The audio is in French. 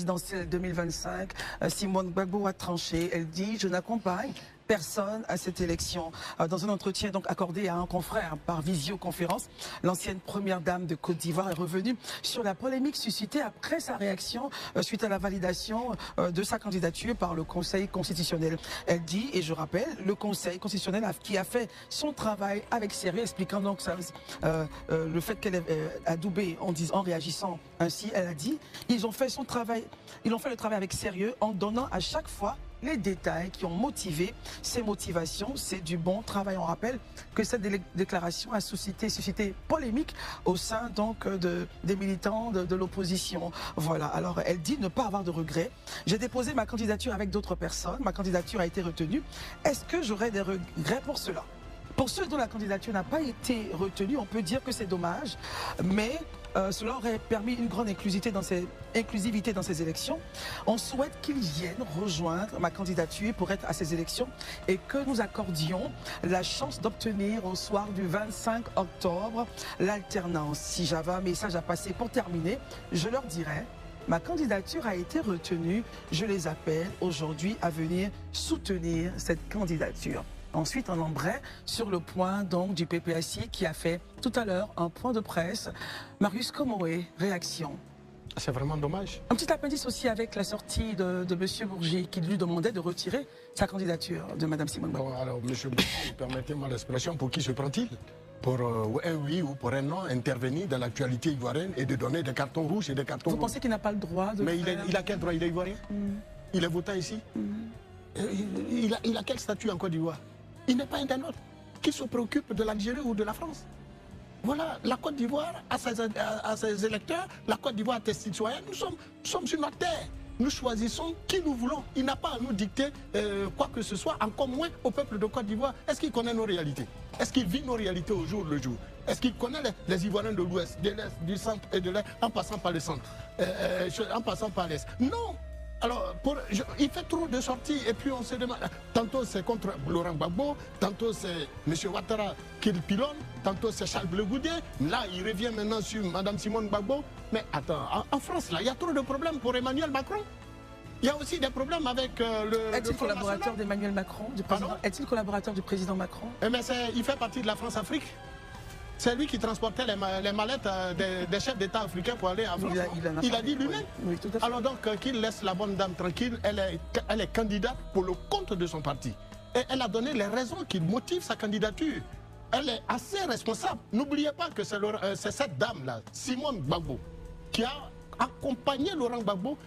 présidentielle 2025, Simone Gbagbo a tranché. Elle dit « Je n'accompagne personne à cette élection ». Dans un entretien donc accordé à un confrère par visioconférence, l'ancienne première dame de Côte d'Ivoire est revenue sur la polémique suscitée après sa réaction suite à la validation de sa candidature par le Conseil constitutionnel. Elle dit, et je rappelle, le Conseil constitutionnel qui a fait son travail avec sérieux, expliquant donc le fait qu'elle est adoubée en réagissant ainsi. Elle a dit, ils ont fait le travail avec sérieux en donnant à chaque fois les détails qui ont motivé ces motivations. C'est du bon travail. On rappelle que cette déclaration a suscité polémique au sein donc des militants de l'opposition. Voilà, alors elle dit ne pas avoir de regrets. J'ai déposé ma candidature avec d'autres personnes. Ma candidature a été retenue. Est-ce que j'aurai des regrets pour cela? Pour ceux dont la candidature n'a pas été retenue, on peut dire que c'est dommage, mais cela aurait permis une grande inclusivité dans ces élections. On souhaite qu'ils viennent rejoindre ma candidature pour être à ces élections et que nous accordions la chance d'obtenir au soir du 25 octobre l'alternance. Si j'avais un message à passer pour terminer, je leur dirais: ma candidature a été retenue, je les appelle aujourd'hui à venir soutenir cette candidature. Ensuite, on embraye sur le point donc du PPACI qui a fait tout à l'heure un point de presse. Marius Comoé, réaction. C'est vraiment dommage. Un petit appendice aussi avec la sortie de M. Bourgi qui lui demandait de retirer sa candidature de Mme Simone Gbagbo. Alors, M. Bourgi, permettez-moi l'expression, pour qui se prend-il? Pour un oui ou pour un non intervenir dans l'actualité ivoirienne et de donner des cartons rouges et des cartons Vous pensez qu'il n'a pas le droit de Mais il a quel droit? Il est ivoirien? Il est votant ici? Il a quel statut en Côte d'Ivoire? Il n'est pas internaute qui se préoccupe de l'Algérie ou de la France. Voilà, la Côte d'Ivoire a ses électeurs, la Côte d'Ivoire a ses citoyens. Nous sommes sur notre terre. Nous choisissons qui nous voulons. Il n'a pas à nous dicter quoi que ce soit, encore moins au peuple de Côte d'Ivoire. Est-ce qu'il connaît nos réalités? Est-ce qu'il vit nos réalités au jour le jour? Est-ce qu'il connaît les Ivoiriens de l'Ouest, de l'Est, du centre et de l'Est, en passant par le centre, en passant par l'Est? Non! Alors, il fait trop de sorties et puis on se demande, tantôt c'est contre Laurent Gbagbo, tantôt c'est M. Ouattara qui le pilonne, tantôt c'est Charles Blé Goudé, là il revient maintenant sur Mme Simone Gbagbo. Mais attends, en France là, il y a trop de problèmes pour Emmanuel Macron. Il y a aussi des problèmes avec le... Est-il collaborateur d'Emmanuel Macron, du président? Est-il collaborateur du président Macron? Mais il fait partie de la France-Afrique. C'est lui qui transportait les mallettes des chefs d'État africains pour aller en France. Il a dit lui-même. Oui, tout à fait. Alors donc, qu'il laisse la bonne dame tranquille, elle est candidate pour le compte de son parti. Et elle a donné les raisons qui motivent sa candidature. Elle est assez responsable. N'oubliez pas que c'est cette dame-là, Simone Gbagbo, qui a accompagné Laurent Gbagbo